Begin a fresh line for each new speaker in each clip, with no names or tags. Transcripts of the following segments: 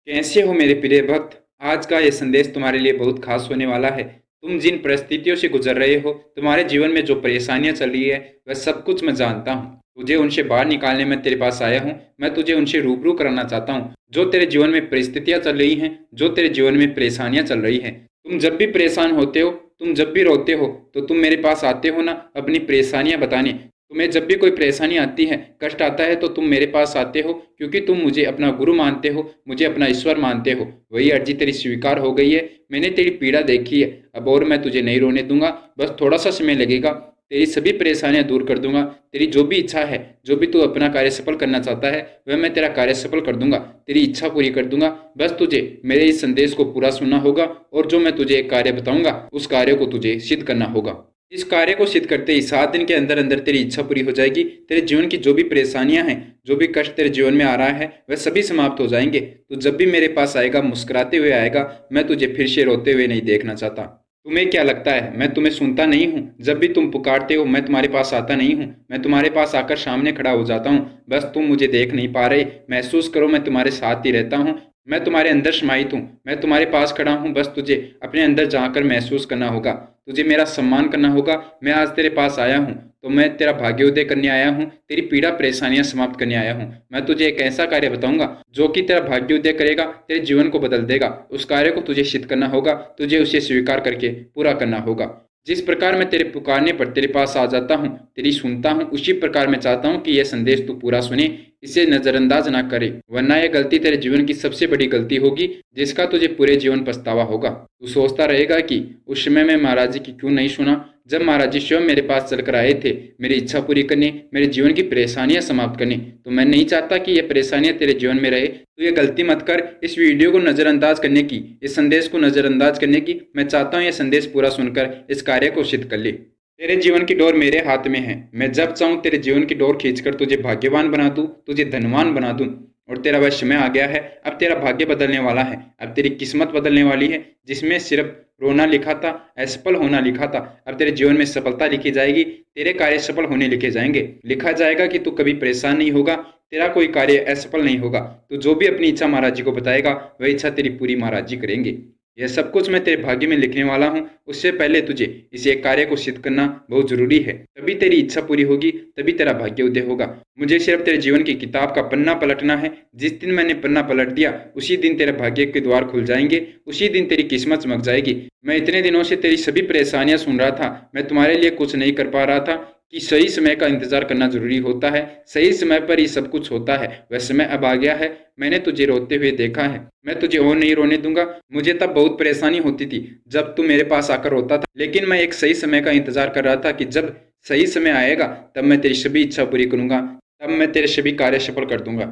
कैसे हो मेरे प्रिय भक्त। आज का ये संदेश तुम्हारे लिए बहुत खास होने वाला है। तुम जिन परिस्थितियों से गुजर रहे हो, तुम्हारे जीवन में जो परेशानियां चल रही है, वह सब कुछ मैं जानता हूँ। तुझे उनसे बाहर निकालने में तेरे पास आया हूँ। मैं तुझे उनसे रूबरू कराना चाहता हूँ। जो तेरे जीवन में परिस्थितियां चल रही हैं, जो तेरे जीवन में परेशानियां चल रही हैं, तुम जब भी परेशान होते हो, तुम जब भी रोते हो, तो तुम मेरे पास आते हो ना अपनी परेशानियां बताने। तुम्हें जब भी कोई परेशानी आती है, कष्ट आता है, तो तुम मेरे पास आते हो क्योंकि तुम मुझे अपना गुरु मानते हो, मुझे अपना ईश्वर मानते हो। वही अर्जी तेरी स्वीकार हो गई है। मैंने तेरी पीड़ा देखी है अब, और मैं तुझे नहीं रोने दूंगा। बस थोड़ा सा समय लगेगा, तेरी सभी परेशानियां दूर कर दूंगा। तेरी जो भी इच्छा है, जो भी तू अपना कार्य सफल करना चाहता है, वह मैं तेरा कार्य सफल कर दूंगा, तेरी इच्छा पूरी कर दूंगा। बस तुझे मेरे इस संदेश को पूरा सुनना होगा, और जो मैं तुझे एक कार्य बताऊंगा, उस कार्य को तुझे सिद्ध करना होगा। इस कार्य को सिद्ध करते ही 7 दिन के अंदर अंदर तेरी इच्छा पूरी हो जाएगी। तेरे जीवन की जो भी परेशानियां हैं, जो भी कष्ट तेरे जीवन में आ रहा है, वह सभी समाप्त हो जाएंगे। तू जब भी मेरे पास आएगा, मुस्कुराते हुए आएगा। मैं तुझे फिर से रोते हुए नहीं देखना चाहता। तुम्हें क्या लगता है मैं तुम्हें सुनता नहीं हूँ? जब भी तुम पुकारते हो, मैं तुम्हारे पास आता नहीं हूँ। मैं तुम्हारे पास आकर सामने खड़ा हो जाता हूँ। बस तुम मुझे देख नहीं पा रहे। महसूस करो, मैं तुम्हारे साथ ही रहता हूँ। मैं तुम्हारे अंदर समाहित हूँ। मैं तुम्हारे पास खड़ा हूँ। बस तुझे अपने अंदर जाकर महसूस करना होगा। तुझे मेरा सम्मान करना होगा। मैं आज तेरे पास आया हूँ तो मैं तेरा भाग्योदय करने आया हूँ। तेरी पीड़ा परेशानियां समाप्त करने आया हूँ। मैं तुझे एक ऐसा कार्य बताऊंगा जो कि तेरा भाग्योदय करेगा, तेरे जीवन को बदल देगा। उस कार्य को तुझे सिद्ध करना होगा। तुझे उसे स्वीकार करके पूरा करना होगा। जिस प्रकार मैं तेरे पुकारने पर तेरे पास आ जाता हूँ, तेरी सुनता हूँ, उसी प्रकार मैं चाहता हूँ कि यह संदेश तू पूरा सुने, इसे नजरअंदाज ना करे। वरना यह गलती तेरे जीवन की सबसे बड़ी गलती होगी, जिसका तुझे पूरे जीवन पछतावा होगा। तू सोचता रहेगा कि उस समय मैं महाराज जी की क्यों नहीं सुना, जब महाराज जी स्वयं मेरे पास चलकर आए थे मेरी इच्छा पूरी करने, मेरे जीवन की परेशानियां समाप्त करने। तो मैं नहीं चाहता कि ये परेशानियां तेरे जीवन में रहे। तो ये गलती मत कर। इस वीडियो को नज़रअंदाज करने की, इस संदेश को नज़रअंदाज करने की। मैं चाहता हूँ ये संदेश पूरा सुनकर इस कार्य को सिद्ध कर ले। तेरे जीवन की डोर मेरे हाथ में है। मैं जब चाहूँ तेरे जीवन की डोर खींचकर तुझे भाग्यवान बना दूँ, तुझे धनवान बना दूँ। और तेरा वह समय आ गया है। अब तेरा भाग्य बदलने वाला है। अब तेरी किस्मत बदलने वाली है। जिसमें सिर्फ रोना लिखा था, असफल होना लिखा था, अब तेरे जीवन में सफलता लिखी जाएगी। तेरे कार्य सफल होने लिखे जाएंगे। लिखा जाएगा कि तू कभी परेशान नहीं होगा। तेरा कोई कार्य असफल नहीं होगा। तू जो भी अपनी इच्छा महाराज जी को बताएगा, वह इच्छा तेरी पूरी महाराज जी करेंगे। यह सब कुछ मैं तेरे भाग्य में लिखने वाला हूँ। उससे पहले तुझे इस एक कार्य को सिद्ध करना बहुत जरूरी है। तभी तेरी इच्छा पूरी होगी, तभी तेरा भाग्य उदय होगा। मुझे सिर्फ तेरे जीवन की किताब का पन्ना पलटना है। जिस दिन मैंने पन्ना पलट दिया, उसी दिन तेरे भाग्य के द्वार खुल जाएंगे। उसी दिन तेरी किस्मत चमक जाएगी। मैं इतने दिनों से तेरी सभी परेशानियां सुन रहा था। मैं तुम्हारे लिए कुछ नहीं कर पा रहा था कि सही समय का इंतजार करना जरूरी होता है। सही समय पर ही सब कुछ होता है। वह समय अब आ गया है। मैंने तुझे रोते हुए देखा है। मैं तुझे और नहीं रोने दूंगा। मुझे तब बहुत परेशानी होती थी जब तू मेरे पास आकर रोता था, लेकिन मैं एक सही समय का इंतजार कर रहा था कि जब सही समय आएगा, तब मैं तेरी सभी इच्छा पूरी करूंगा। तब मैं तेरे सभी कार्य सफल कर दूंगा।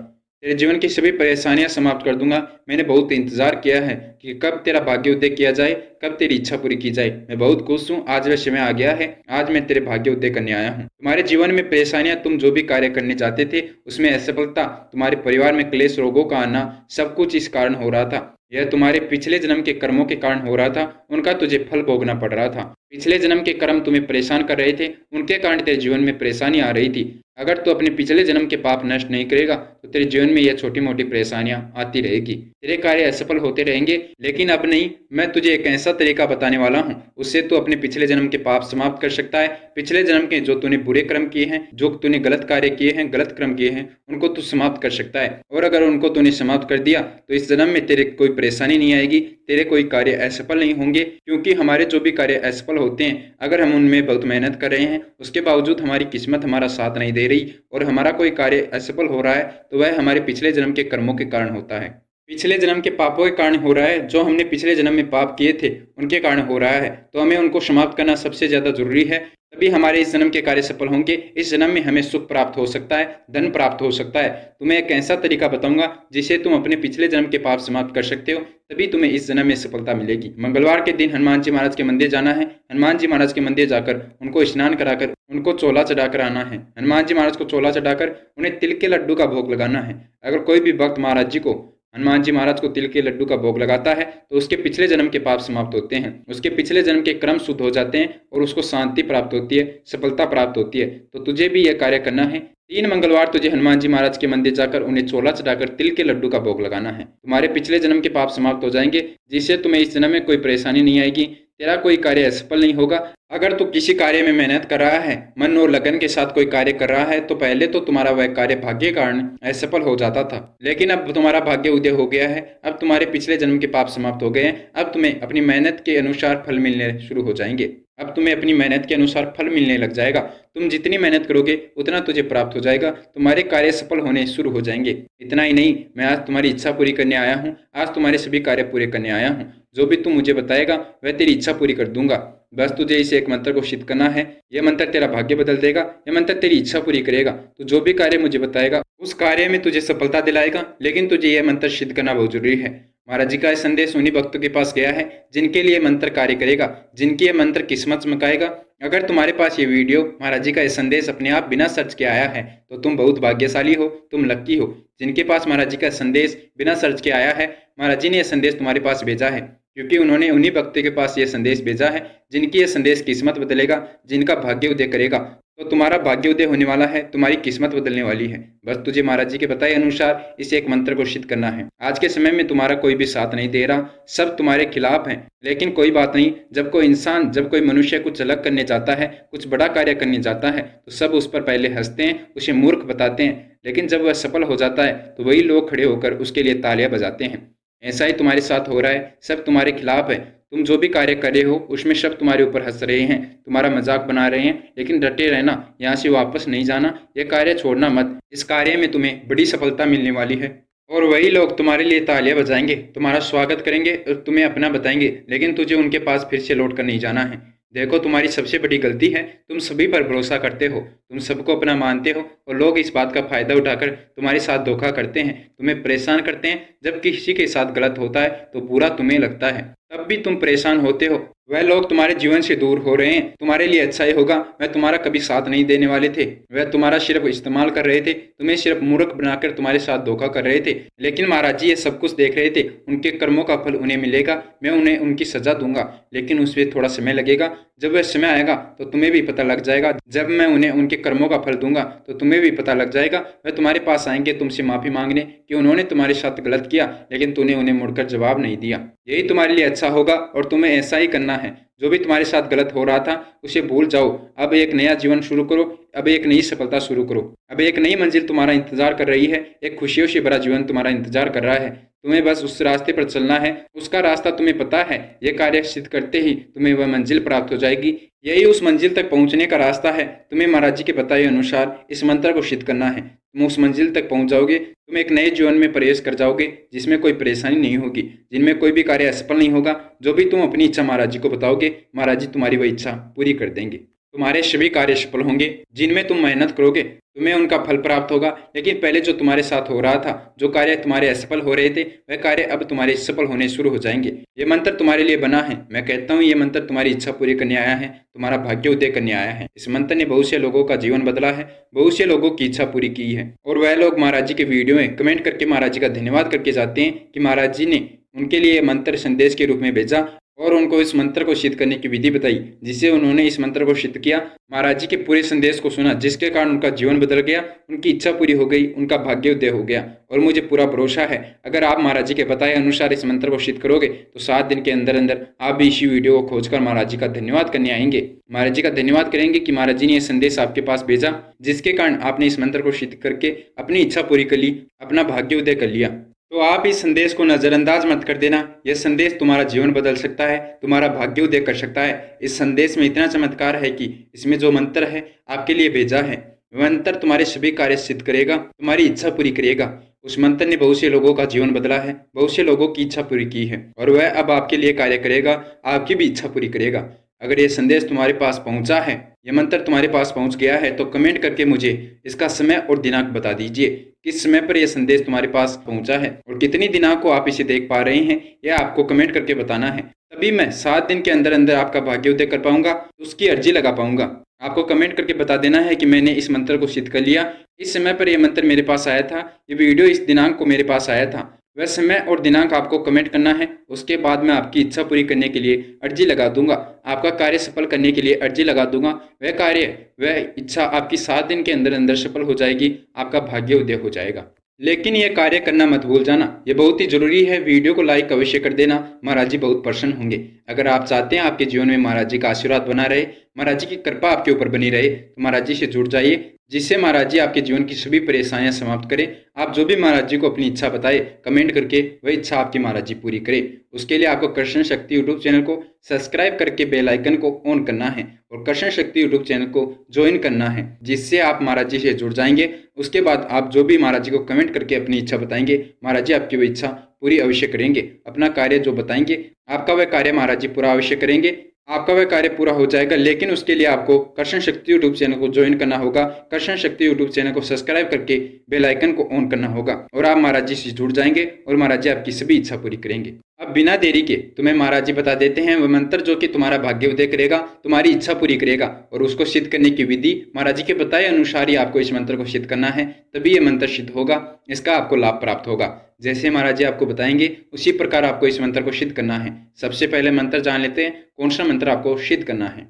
तेरे जीवन की सभी परेशानियां समाप्त कर दूंगा। मैंने बहुत इंतजार किया है कि कब तेरा भाग्य उदय किया जाए, कब तेरी इच्छा पूरी की जाए। मैं बहुत खुश हूँ। आज वह समय आ गया है। आज मैं तेरे भाग्य उदय करने आया हूँ। तुम्हारे जीवन में परेशानियां, तुम जो भी कार्य करने चाहते थे उसमें असफलता, तुम्हारे परिवार में क्लेश, रोगों का आना, सब कुछ इस कारण हो रहा था। यह तुम्हारे पिछले जन्म के कर्मों के कारण हो रहा था। उनका तुझे फल भोगना पड़ रहा था। पिछले जन्म के कर्म तुम्हें परेशान कर रहे थे। उनके कारण तेरे जीवन में परेशानी आ रही थी। अगर तू अपने पिछले जन्म के पाप नष्ट नहीं करेगा, तो तेरे जीवन में यह छोटी मोटी परेशानियां आती रहेगी। तेरे कार्य असफल होते रहेंगे। लेकिन अब नहीं, मैं तुझे एक ऐसा तरीका बताने वाला हूँ, उससे तू अपने पिछले जन्म के पाप समाप्त कर सकता है। पिछले जन्म के जो तूने बुरे कर्म किए हैं, जो तूने गलत कार्य किए हैं, गलत कर्म किए हैं, उनको तू समाप्त कर सकता है। और अगर उनको तूने समाप्त कर दिया, तो इस जन्म में तेरे कोई परेशानी नहीं आएगी। तेरे कोई कार्य असफल नहीं होंगे। क्योंकि हमारे जो भी कार्य असफल होते हैं, अगर हम उनमें बहुत मेहनत कर रहे हैं, उसके बावजूद हमारी किस्मत हमारा साथ नहीं दे रही, और हमारा कोई कार्य असफल हो रहा है, तो वह हमारे पिछले जन्म के कर्मों के कारण होता है। पिछले जन्म के पापों के कारण हो रहा है। जो हमने पिछले जन्म में पाप किए थे, उनके कारण हो रहा है। तो हमें उनको समाप्त करना सबसे ज्यादा जरूरी है। तभी हमारे इस जन्म के कार्य सफल होंगे। इस जन्म में हमें सुख प्राप्त हो सकता है, धन प्राप्त हो सकता है। तुम्हें एक ऐसा तरीका बताऊंगा जिसे तुम अपने पिछले जन्म के पाप समाप्त कर सकते हो। तभी तुम्हें इस जन्म में सफलता मिलेगी। मंगलवार के दिन हनुमान जी महाराज के मंदिर जाना है। हनुमान जी महाराज के मंदिर जाकर उनको स्नान कराकर उनको चोला चढ़ाकर आना है। हनुमान जी महाराज को चोला चढ़ाकर उन्हें तिल के लड्डू का भोग लगाना है। अगर कोई भी भक्त महाराज जी को, हनुमान जी महाराज को तिल के लड्डू का भोग लगाता है, तो उसके पिछले जन्म के पाप समाप्त होते हैं। उसके पिछले जन्म के कर्म शुद्ध हो जाते हैं, और उसको शांति प्राप्त होती है, सफलता प्राप्त होती है। तो तुझे भी यह कार्य करना है। 3 मंगलवार तुझे हनुमान जी महाराज के मंदिर जाकर उन्हें चोला चढ़ाकर तिल के लड्डू का भोग लगाना है। तुम्हारे पिछले जन्म के पाप समाप्त हो जाएंगे, जिससे तुम्हें इस जन्म में कोई परेशानी नहीं आएगी। तेरा कोई कार्य असफल नहीं होगा। अगर तू किसी कार्य में मेहनत कर रहा है, मन और लगन के साथ कोई कार्य कर रहा है, तो पहले तो तुम्हारा वह कार्य भाग्य के कारण असफल हो जाता था, लेकिन अब तुम्हारा भाग्य उदय हो गया है। अब तुम्हारे पिछले जन्म के पाप समाप्त हो गए हैं। अब तुम्हें अपनी मेहनत के अनुसार फल मिलने शुरू हो जाएंगे। अब तुम्हें अपनी मेहनत के अनुसार फल मिलने लग जाएगा। तुम जितनी मेहनत करोगे उतना तुझे प्राप्त हो जाएगा। तुम्हारे कार्य सफल होने शुरू हो जाएंगे। इतना ही नहीं, मैं आज तुम्हारी इच्छा पूरी करने आया हूँ। आज तुम्हारे सभी कार्य पूरे करने आया हूँ। जो भी तुम मुझे बताएगा वह तेरी इच्छा पूरी कर दूंगा। बस तुझे इसे एक मंत्र को सिद्ध करना है। यह मंत्र तेरा भाग्य बदल देगा। यह मंत्र तेरी इच्छा पूरी करेगा। तो जो भी कार्य मुझे बताएगा उस कार्य में तुझे सफलता दिलाएगा। लेकिन तुझे यह मंत्र सिद्ध करना बहुत जरूरी है। महाराज जी का यह संदेश उन्हीं भक्तों के पास गया है जिनके लिए मंत्र कार्य करेगा, जिनकी यह मंत्र किस्मत चमकाएगा। अगर तुम्हारे पास ये वीडियो, महाराज जी का यह संदेश अपने आप बिना सर्च के आया है, तो तुम बहुत भाग्यशाली हो, तुम लक्की हो। जिनके पास महाराज जी का संदेश बिना सर्च के आया है, महाराज जी ने यह संदेश तुम्हारे पास भेजा है, क्योंकि उन्होंने उन्हीं भक्तों के पास यह संदेश भेजा है जिनकी यह संदेश किस्मत बदलेगा, जिनका भाग्य उदय करेगा। तो तुम्हारा भाग्य उदय होने वाला है, तुम्हारी किस्मत बदलने वाली है। बस तुझे महाराज जी के बताए अनुसार इस एक मंत्र को सिद्ध करना है। आज के समय में तुम्हारा कोई भी साथ नहीं दे रहा, सब तुम्हारे खिलाफ हैं। लेकिन कोई बात नहीं, जब कोई इंसान, जब कोई मनुष्य कुछ अलग करने जाता है, कुछ बड़ा कार्य करने जाता है, तो सब उस पर पहले हंसते हैं, उसे मूर्ख बताते हैं। लेकिन जब वह सफल हो जाता है तो वही लोग खड़े होकर उसके लिए तालियां बजाते हैं। ऐसा ही तुम्हारे साथ हो रहा है। सब तुम्हारे खिलाफ है। तुम जो भी कार्य कर रहे हो उसमें सब तुम्हारे ऊपर हंस रहे हैं, तुम्हारा मजाक बना रहे हैं। लेकिन डटे रहना, यहाँ से वापस नहीं जाना, यह कार्य छोड़ना मत। इस कार्य में तुम्हें बड़ी सफलता मिलने वाली है और वही लोग तुम्हारे लिए तालियां बजाएंगे, तुम्हारा स्वागत करेंगे और तुम्हें अपना बताएंगे। लेकिन तुझे उनके पास फिर से लौट कर नहीं जाना है। देखो, तुम्हारी सबसे बड़ी गलती है, तुम सभी पर भरोसा करते हो, तुम सबको अपना मानते हो और लोग इस बात का फायदा उठाकर तुम्हारे साथ धोखा करते हैं, तुम्हें परेशान करते हैं। जब किसी के साथ गलत होता है तो बुरा तुम्हें लगता है, तब भी तुम परेशान होते हो। वह लोग तुम्हारे जीवन से दूर हो रहे हैं, तुम्हारे लिए अच्छा ही होगा। वह तुम्हारा कभी साथ नहीं देने वाले थे, वह तुम्हारा सिर्फ इस्तेमाल कर रहे थे, तुम्हें सिर्फ मूर्ख बनाकर तुम्हारे साथ धोखा कर रहे थे। लेकिन महाराज जी ये सब कुछ देख रहे थे। उनके कर्मों का फल उन्हें मिलेगा, मैं उन्हें उनकी सजा दूंगा, लेकिन उसमें थोड़ा समय लगेगा। जब वह समय आएगा तो तुम्हें भी पता लग जाएगा। जब मैं उन्हें उनके कर्मों का फल दूंगा तो तुम्हें भी पता लग जाएगा। वह तुम्हारे पास आएंगे तुमसे माफी मांगने कि उन्होंने तुम्हारे साथ गलत किया, लेकिन तूने उन्हें मुड़कर जवाब नहीं दिया। यही तुम्हारे लिए अच्छा होगा और तुम्हें ऐसा ही करना है। जो भी तुम्हारे साथ गलत हो रहा था उसे भूल जाओ। अब एक नया जीवन शुरू करो, अब एक नई सफलता शुरू करो। अब एक नई मंजिल तुम्हारा इंतजार कर रही है, एक खुशियों से भरा जीवन तुम्हारा इंतजार कर रहा है। तुम्हें बस उस रास्ते पर चलना है, उसका रास्ता तुम्हें पता है। यह कार्य सिद्ध करते ही तुम्हें वह मंजिल प्राप्त हो जाएगी। यही उस मंजिल तक पहुंचने का रास्ता है। तुम्हें महाराज जी के बताए अनुसार इस मंत्र को सिद्ध करना है। तुम उस मंजिल तक पहुंच जाओगे, तुम एक नए जीवन में प्रवेश कर जाओगे जिसमें कोई परेशानी नहीं होगी, जिनमें कोई भी कार्य असफल नहीं होगा। जो भी तुम अपनी इच्छा महाराज जी को बताओगे, महाराज जी तुम्हारी वह इच्छा पूरी कर देंगे। तुम्हारे सभी कार्य सफल होंगे। जिनमें तुम मेहनत करोगे तुम्हें उनका फल प्राप्त होगा। लेकिन पहले जो तुम्हारे साथ हो रहा था, जो कार्य तुम्हारे असफल हो रहे थे, वह कार्य अब तुम्हारे सफल होने शुरू हो जाएंगे। ये मंत्र तुम्हारे लिए बना है। मैं कहता हूँ ये मंत्र तुम्हारी इच्छा पूरी करने आया है, तुम्हारा भाग्य उदय करने आया है। इस मंत्र ने बहुत से लोगों का जीवन बदला है, बहुत से लोगों की इच्छा पूरी की है। और वह लोग महाराज जी के वीडियो में कमेंट करके महाराज जी का धन्यवाद करके जाते हैं कि महाराज जी ने उनके लिए मंत्र संदेश के रूप में भेजा और उनको इस मंत्र को सिद्ध करने की विधि बताई, जिससे उन्होंने इस मंत्र को सिद्ध किया। महाराज जी के पूरे संदेश को सुना, जिसके कारण उनका जीवन बदल गया, उनकी इच्छा पूरी हो गई, उनका भाग्य उदय हो गया। और मुझे पूरा भरोसा है, अगर आप महाराज जी के बताए अनुसार इस मंत्र को सिद्ध करोगे तो 7 दिन के अंदर अंदर आप भी इसी वीडियो को खोजकर महाराज जी का धन्यवाद करने आएंगे। महाराज जी का धन्यवाद करेंगे कि महाराज जी ने यह संदेश आपके पास भेजा, जिसके कारण आपने इस मंत्र को सिद्ध करके अपनी इच्छा पूरी कर ली, अपना भाग्य उदय कर लिया। तो आप इस संदेश को नज़रअंदाज मत कर देना। यह संदेश तुम्हारा जीवन बदल सकता है, तुम्हारा भाग्य उदय कर सकता है। इस संदेश में इतना चमत्कार है कि इसमें जो मंत्र है आपके लिए भेजा है, वह मंत्र तुम्हारे सभी कार्य सिद्ध करेगा, तुम्हारी इच्छा पूरी करेगा। उस मंत्र ने बहुत से लोगों का जीवन बदला है, बहुत से लोगों की इच्छा पूरी की है और वह अब आपके लिए कार्य करेगा, आपकी भी इच्छा पूरी करेगा। अगर ये संदेश तुम्हारे पास पहुंचा है, ये मंत्र तुम्हारे पास पहुंच गया है, तो कमेंट करके मुझे इसका समय और दिनांक बता दीजिए। किस समय पर यह संदेश तुम्हारे पास पहुंचा है और कितनी दिनांक को आप इसे देख पा रहे हैं, यह आपको कमेंट करके बताना है। तभी मैं 7 दिन के अंदर अंदर आपका भाग्य उदय कर पाऊंगा, उसकी अर्जी लगा पाऊंगा। आपको कमेंट करके बता देना है कि मैंने इस मंत्र को सिद्ध कर लिया, इस समय पर यह मंत्र मेरे पास आया था, ये वीडियो इस दिनांक को मेरे पास आया था। वह समय और दिनांक आपको कमेंट करना है। उसके बाद मैं आपकी इच्छा पूरी करने के लिए अर्जी लगा दूंगा, आपका कार्य सफल करने के लिए अर्जी लगा दूंगा। वह इच्छा आपकी 7 दिन के अंदर अंदर सफल हो जाएगी, आपका भाग्य उदय हो जाएगा। लेकिन यह कार्य करना मत भूल जाना, ये बहुत ही जरूरी है। वीडियो को लाइक अवश्य कर देना, महाराज जी बहुत प्रसन्न होंगे। अगर आप चाहते हैं आपके जीवन में महाराज जी का आशीर्वाद बना रहे, महाराज जी की कृपा आपके ऊपर बनी रहे, तो महाराज जी से जुड़ जाइए, जिससे महाराज जी आपके जीवन की सभी परेशानियां समाप्त करें। आप जो भी महाराज जी को अपनी इच्छा बताए, कमेंट करके वह इच्छा आपकी महाराज जी पूरी करे। उसके लिए आपको कृष्ण शक्ति यूट्यूब चैनल को सब्सक्राइब करके बेल आइकन को ऑन करना है और कृष्ण शक्ति यूट्यूब चैनल को ज्वाइन करना है, जिससे आप महाराज जी से जुड़ जाएंगे। उसके बाद आप जो भी महाराज जी को कमेंट करके अपनी इच्छा बताएंगे, महाराज जी आपकी वह इच्छा पूरी अवश्य करेंगे। अपना कार्य जो बताएंगे, आपका वह कार्य महाराज जी पूरा अवश्य करेंगे। आपका वह कार्य पूरा हो जाएगा, लेकिन उसके लिए आपको कृष्ण शक्ति यूट्यूब चैनल को ज्वाइन करना होगा। कृष्ण शक्ति यूट्यूब चैनल को सब्सक्राइब करके बेल आइकन को ऑन करना होगा और आप महाराज जी से जुड़ जाएंगे और महाराज जी आपकी सभी इच्छा पूरी करेंगे। अब बिना देरी के तुम्हें महाराज जी बता देते हैं वह मंत्र जो कि तुम्हारा भाग्य उदय करेगा, तुम्हारी इच्छा पूरी करेगा। और उसको सिद्ध करने की विधि महाराज जी के बताए अनुसार ही आपको इस मंत्र को सिद्ध करना है, तभी ये मंत्र सिद्ध होगा, इसका आपको लाभ प्राप्त होगा। जैसे महाराज जी आपको बताएंगे उसी प्रकार आपको इस मंत्र को सिद्ध करना है। सबसे पहले मंत्र जान लेते हैं कौन सा मंत्र आपको सिद्ध करना है।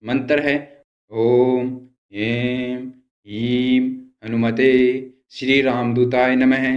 मंत्र है ओम ऐं ह्रीं हनुमते श्री रामदूताय नमः।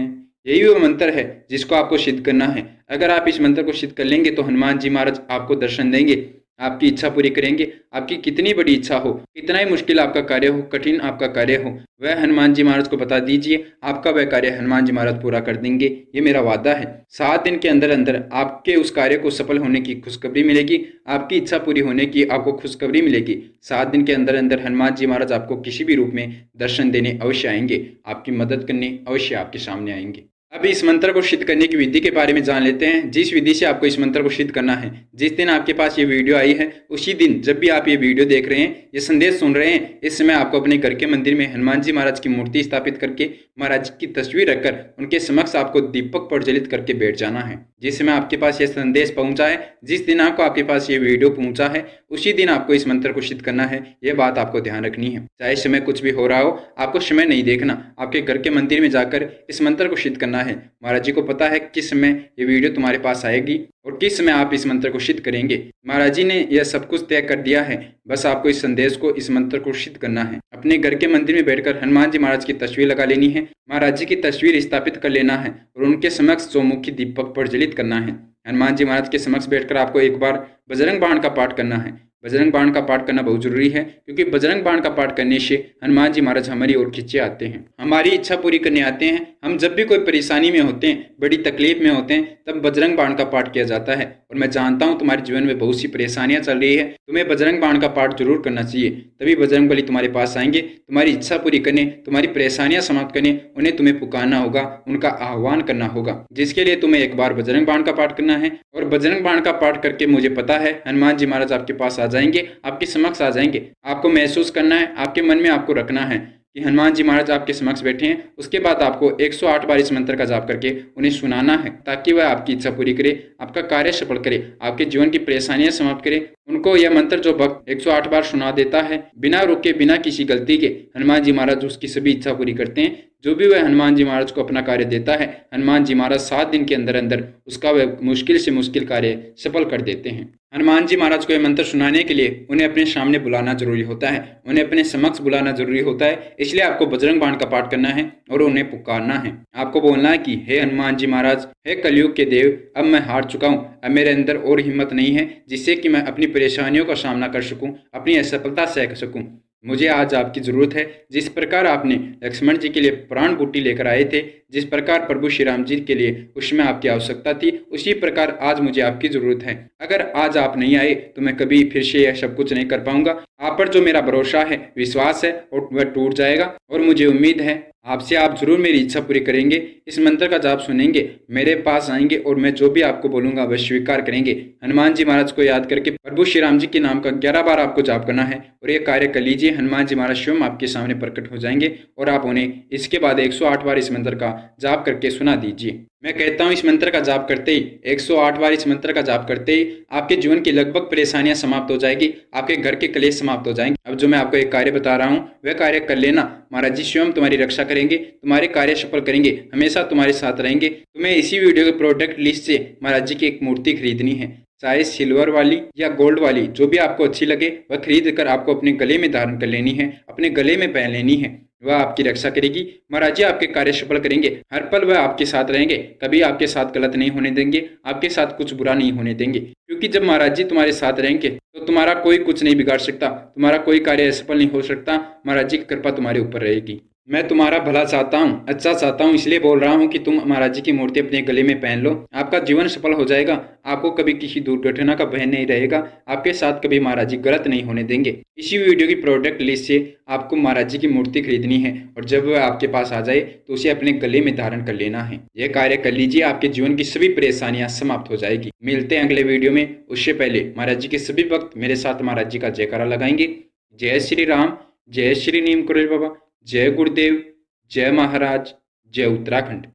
यही वो मंत्र है जिसको आपको सिद्ध करना है। अगर आप इस मंत्र को सिद्ध कर लेंगे तो हनुमान जी महाराज आपको दर्शन देंगे, आपकी इच्छा पूरी करेंगे। आपकी कितनी बड़ी इच्छा हो, कितना ही मुश्किल आपका कार्य हो, कठिन आपका कार्य हो, वह हनुमान जी महाराज को बता दीजिए, आपका वह कार्य हनुमान जी महाराज पूरा कर देंगे। ये मेरा वादा है। 7 दिन के अंदर अंदर आपके उस कार्य को सफल होने की खुशखबरी मिलेगी, आपकी इच्छा पूरी होने की आपको खुशखबरी मिलेगी। 7 दिन के अंदर अंदर हनुमान जी महाराज आपको किसी भी रूप में दर्शन देने अवश्य आएंगे, आपकी मदद करने अवश्य आपके सामने आएंगे। अब इस मंत्र को सिद्ध करने की विधि के बारे में जान लेते हैं। जिस विधि से आपको इस मंत्र को सिद्ध करना है, जिस दिन आपके पास ये वीडियो आई है उसी दिन, जब भी आप ये वीडियो देख रहे हैं, ये संदेश सुन रहे हैं, इस समय आपको अपने घर के मंदिर में हनुमान जी महाराज की मूर्ति स्थापित करके महाराज की तस्वीर रखकर उनके समक्ष आपको दीपक प्रज्वलित करके बैठ जाना है। जिस समय आपके पास ये संदेश पहुंचा है, जिस दिनांक को आपके पास ये वीडियो पहुंचा है, उसी दिन आपको इस मंत्र को सिद्ध करना है। ये बात आपको ध्यान रखनी है। चाहे समय कुछ भी हो रहा हो, आपको समय नहीं देखना, आपके घर के मंदिर में जाकर इस मंत्र को सिद्ध करना है। महाराज जी को पता है किस समय ये वीडियो तुम्हारे पास आएगी और किस समय आप इस मंत्र को सिद्ध करेंगे। महाराज जी ने यह सब कुछ तय कर दिया है, बस आपको इस संदेश को, इस मंत्र को सिद्ध करना है। अपने घर के मंदिर में बैठकर हनुमान जी महाराज की तस्वीर लगा लेनी है, महाराज जी की तस्वीर स्थापित कर लेना है और उनके समक्ष चौमुखी दीपक प्रज्वलित करना है। हनुमान जी महाराज के समक्ष बैठकर आपको एक बार बजरंग बाण का पाठ करना है। बजरंग बाण का पाठ करना बहुत जरूरी है, क्योंकि बजरंग बाण का पाठ करने से हनुमान जी महाराज हमारी ओर खींचे आते हैं, हमारी इच्छा पूरी करने आते हैं। हम जब भी कोई परेशानी में होते हैं, बड़ी तकलीफ में होते हैं, तब बजरंग बाण का पाठ किया जाता है। और मैं जानता हूँ तुम्हारे जीवन में बहुत सी परेशानियां चल रही है, तुम्हें बजरंग बाण का पाठ जरूर करना चाहिए, तभी बजरंग बली तुम्हारे पास आएंगे, तुम्हारी इच्छा पूरी करने, तुम्हारी परेशानियां समाप्त करने। उन्हें तुम्हें पुकारना होगा, उनका आह्वान करना होगा, जिसके लिए तुम्हें एक बार बजरंग बाण का पाठ करना है। और बजरंग बाण का पाठ करके मुझे पता है हनुमान जी महाराज आपके पास आ जाएंगे, आपके समक्ष आ जाएंगे। आपको महसूस करना है, आपके मन में आपको रखना है कि हनुमान जी महाराज आपके समक्ष बैठे हैं। उसके बाद आपको 108 बार इस मंत्र का जाप करके उन्हें सुनाना है, ताकि वह आपकी इच्छा पूरी करे, आपका कार्य सफल करे, आपके जीवन की परेशानियां समाप्त करे। उनको यह मंत्र जो भक्त 108 बार सुना देता है, बिना रुके, बिना किसी गलती के, हनुमान जी महाराज उसकी सभी इच्छा पूरी करते हैं। जो भी वह हनुमान जी महाराज को अपना कार्य देता है, हनुमान जी महाराज 7 दिन के अंदर अंदर उसका वह मुश्किल से मुश्किल कार्य सफल कर देते हैं। हनुमान जी महाराज को यह मंत्र सुनाने के लिए उन्हें अपने सामने बुलाना जरूरी होता है, उन्हें अपने समक्ष बुलाना जरूरी होता है। इसलिए आपको बजरंग बाण का पाठ करना है और उन्हें पुकारना है। आपको बोलना है कि हे हनुमान जी महाराज, हे कलयुग के देव, अब मैं हार चुका हूँ, अब मेरे अंदर और हिम्मत नहीं है जिससे कि मैं अपनी परेशानियों का सामना कर सकूं, अपनी असफलता सह सकूं। मुझे आज आपकी ज़रूरत है। जिस प्रकार आपने लक्ष्मण जी के लिए प्राण बूटी लेकर आए थे, जिस प्रकार प्रभु श्री राम जी के लिए उसमें आपकी आवश्यकता थी, उसी प्रकार आज मुझे आपकी ज़रूरत है। अगर आज आप नहीं आए तो मैं कभी फिर से यह सब कुछ नहीं कर पाऊंगा। आप पर जो मेरा भरोसा है, विश्वास है, और वह टूट जाएगा। और मुझे उम्मीद है आपसे आप जरूर मेरी इच्छा पूरी करेंगे, इस मंत्र का जाप सुनेंगे, मेरे पास आएंगे और मैं जो भी आपको बोलूंगा वह स्वीकार करेंगे। हनुमान जी महाराज को याद करके प्रभु श्री राम जी के नाम का 11 बार आपको जाप करना है और ये कार्य कर लीजिए। हनुमान जी महाराज स्वयं आपके सामने प्रकट हो जाएंगे और आप उन्हें इसके बाद 108 बार इस मंत्र का जाप करके सुना दीजिए। मैं कहता हूँ इस मंत्र का जाप करते ही 108 बार इस मंत्र का जाप करते ही आपके जीवन की लगभग परेशानियां समाप्त हो जाएगी, आपके घर के कलेश समाप्त हो जाएंगे। अब जो मैं आपको एक कार्य बता रहा हूँ वह कार्य कर लेना, महाराज जी स्वयं तुम्हारी रक्षा करेंगे, तुम्हारे कार्य सफल करेंगे, हमेशा तुम्हारे साथ रहेंगे। तुम्हें इसी वीडियो के प्रोडक्ट लिस्ट से महाराज जी की एक मूर्ति खरीदनी है, चाहे सिल्वर वाली या गोल्ड वाली, जो भी आपको अच्छी लगे वह खरीद कर आपको अपने गले में धारण कर लेनी है, अपने गले में पहन लेनी है। वह आपकी रक्षा करेगी, महाराज जी आपके कार्य सफल करेंगे, हर पल वह आपके साथ रहेंगे, कभी आपके साथ गलत नहीं होने देंगे, आपके साथ कुछ बुरा नहीं होने देंगे। क्योंकि जब महाराज जी तुम्हारे साथ रहेंगे तो तुम्हारा कोई कुछ नहीं बिगाड़ सकता, तुम्हारा कोई कार्य असफल नहीं हो सकता, महाराज जी की कृपा तुम्हारे ऊपर रहेगी। मैं तुम्हारा भला चाहता हूँ, अच्छा चाहता हूँ, इसलिए बोल रहा हूँ कि तुम महाराज जी की मूर्ति अपने गले में पहन लो, आपका जीवन सफल हो जाएगा, आपको कभी किसी दुर्घटना का भय नहीं रहेगा, आपके साथ कभी महाराज जी गलत नहीं होने देंगे। इसी वीडियो की प्रोडक्ट लिस्ट से आपको महाराज जी की मूर्ति खरीदनी है और जब वह आपके पास आ जाए तो उसे अपने गले में धारण कर लेना है। यह कार्य कर लीजिए, आपके जीवन की सभी परेशानियां समाप्त हो जाएगी। मिलते हैं अगले वीडियो में, उससे पहले महाराज जी के सभी भक्त मेरे साथ महाराज जी का जयकारा लगाएंगे। जय श्री राम, जय श्री नीम करोली बाबा, जय गुरुदेव, जय महाराज, जय उत्तराखंड।